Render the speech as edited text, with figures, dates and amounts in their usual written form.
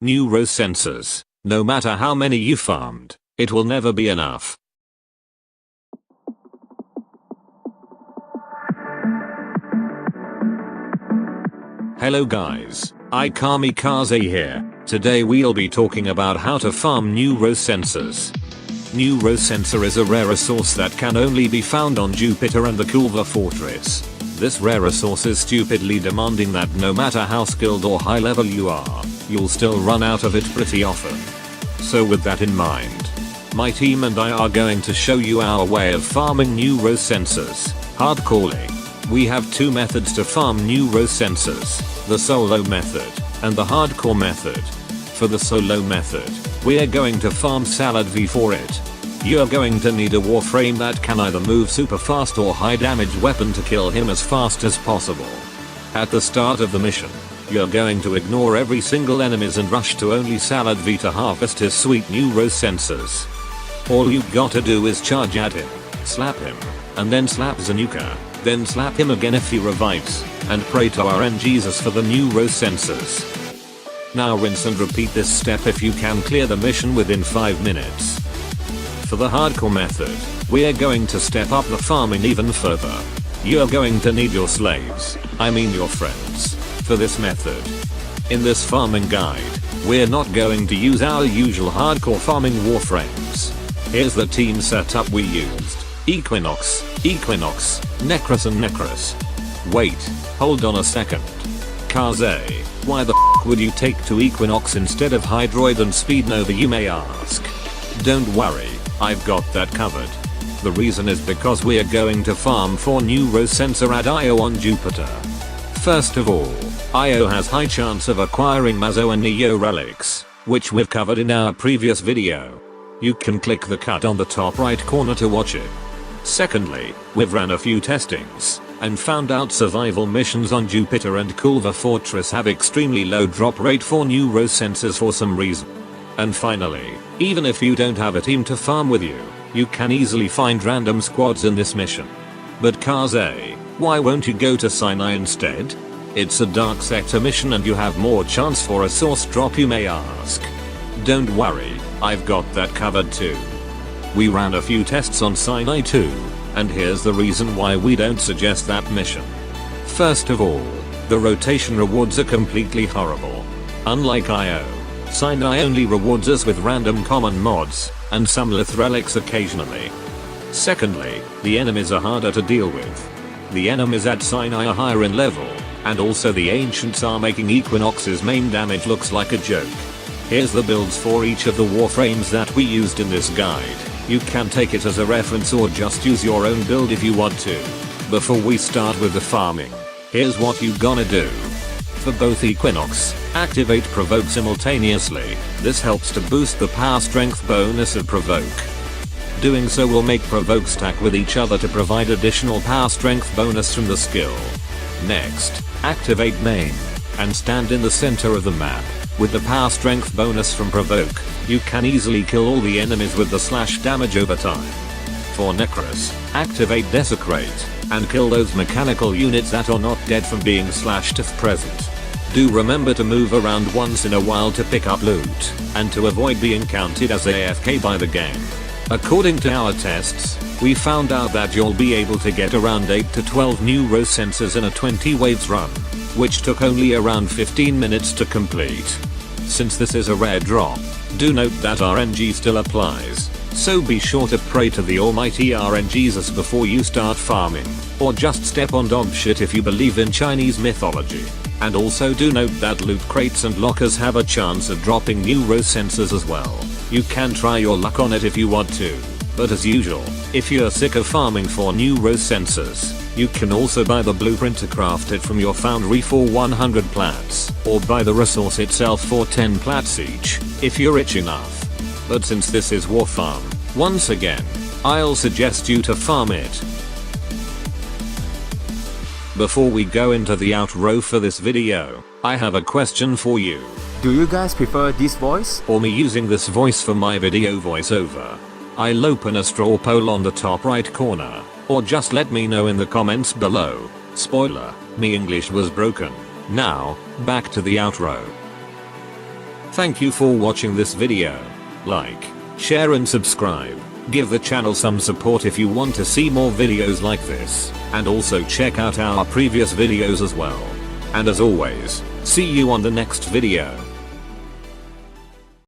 new row sensors. No matter how many you farmed, it will never be enough. Hello guys, iKamiKaze here. Today we'll be talking about how to farm new row sensors. New row sensor is a rare resource that can only be found on Jupiter and the Kulva Fortress. This rare resource is stupidly demanding that no matter how skilled or high level you are, you'll still run out of it pretty often. So with that in mind, my team and I are going to show you our way of farming new row sensors. Hardcorely. We have two methods to farm new row sensors, the solo method and the hardcore method. For the solo method, we're going to farm Salad V for it. You're going to need a Warframe that can either move super fast or high damage weapon to kill him as fast as possible. At the start of the mission, you're going to ignore every single enemies and rush to only Salad V to harvest his sweet new row sensors. All you gotta do is charge at him, slap him, and then slap Zanuka, then slap him again if he revives, and pray to RNGesus for the new row sensors. Now rinse and repeat this step if you can clear the mission within 5 minutes. For the hardcore method, we're going to step up the farming even further. You're going to need your slaves, I mean your friends, for this method. In this farming guide, we're not going to use our usual hardcore farming Warframes. Here's the team setup we used. Equinox, Necros and Necros. Wait, hold on a second. Kaze, why the f would you take to Equinox instead of Hydroid and Speed Nova, you may ask? Don't worry, I've got that covered. The reason is because we're going to farm for new row sensor at Io on Jupiter. First of all, Io has high chance of acquiring Mazo and Neo relics, which we've covered in our previous video. You can click the cut on the top right corner to watch it. Secondly, we've ran a few testings and found out survival missions on Jupiter and Kulva Fortress have extremely low drop rate for new row sensors for some reason. And finally, even if you don't have a team to farm with you, you can easily find random squads in this mission. But Kaze, why won't you go to Sinai instead? It's a dark sector mission and you have more chance for a source drop, you may ask. Don't worry, I've got that covered too. We ran a few tests on Sinai too, and here's the reason why we don't suggest that mission. First of all, the rotation rewards are completely horrible. Unlike Io, Sinai only rewards us with random common mods, and some lith relics occasionally. Secondly, the enemies are harder to deal with. The enemies at Sinai are higher in level, and also the ancients are making Equinox's main damage looks like a joke. Here's the builds for each of the Warframes that we used in this guide. You can take it as a reference or just use your own build if you want to. Before we start with the farming, here's what you gonna do. For both Equinox, activate Provoke simultaneously. This helps to boost the power strength bonus of Provoke. Doing so will make Provoke stack with each other to provide additional power strength bonus from the skill. Next, activate Main, and stand in the center of the map. With the power strength bonus from Provoke, you can easily kill all the enemies with the slash damage over time. For Necros, activate Desecrate, and kill those mechanical units that are not dead from being slashed if present. Do remember to move around once in a while to pick up loot, and to avoid being counted as AFK by the game. According to our tests, we found out that you'll be able to get around 8 to 12 new row sensors in a 20 waves run, which took only around 15 minutes to complete. Since this is a rare drop, do note that RNG still applies, so be sure to pray to the almighty RNGesus before you start farming, or just step on dog shit if you believe in Chinese mythology. And also do note that loot crates and lockers have a chance of dropping new row sensors as well. You can try your luck on it if you want to, but as usual, if you're sick of farming for new row sensors, you can also buy the blueprint to craft it from your foundry for 100 plats, or buy the resource itself for 10 plats each, if you're rich enough. But since this is War Farm, once again, I'll suggest you to farm it. Before we go into the outro for this video, I have a question for you. Do you guys prefer this voice? Or me using this voice for my video voiceover? I'll open a straw poll on the top right corner, or just let me know in the comments below. Spoiler, me English was broken. Now, back to the outro. Thank you for watching this video. Like, share and subscribe. Give the channel some support if you want to see more videos like this, and also check out our previous videos as well. And as always, see you on the next video.